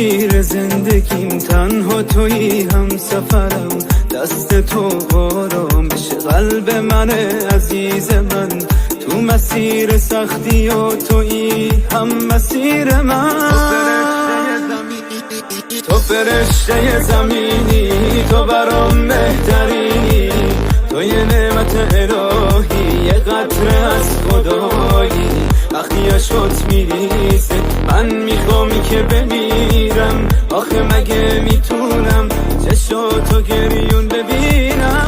مسیر زندگیم تنها تویی، هم سفرم دست تو آرامش قلب من عزیز من. تو مسیر سختی و تویی هم مسیر من. تو فرشته زمینی، تو برام بهترینی، تو یه نعمت الهی، یه قطره از خدایی. وقتی عشقت میریزه من میخوام که بمیرم، آخه مگه میتونم چشاتو گریون ببینم.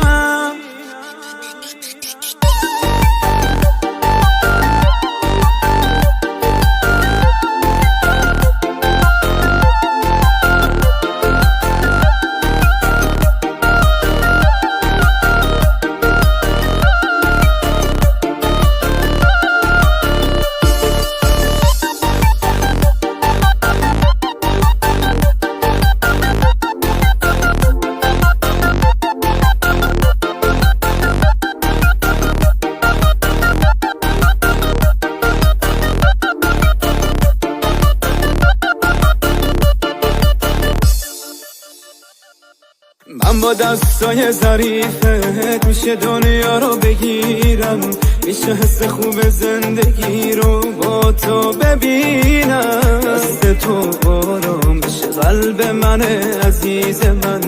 من با دستای ظریفت میشه دنیا رو بگیرم، میشه حس خوب زندگی رو با تو ببینم. دست تو آرامش قلب من عزیز من،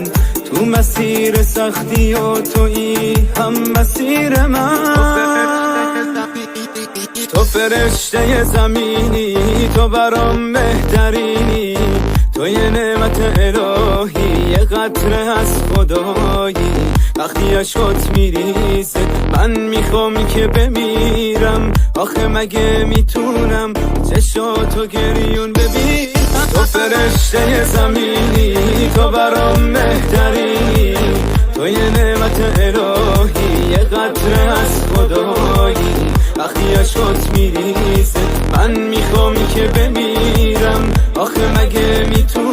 تو مسیر سختی و تویی هم مسیر من. تو فرشته زمینی، تو برام بهترینی، تو یه نعمت الهی، یه قطره از خدایی. وقتی عشقت میریزه من میخوام که بمیرم، آخه مگه میتونم چشاتو گریون ببینم. تو فرشته زمینی، تو برام بهترینی، تو یه نعمت الهی، یه قطره از خدایی. وقتی عشقت میریزه من میخوام که بمیرم، آخه مگه میتونم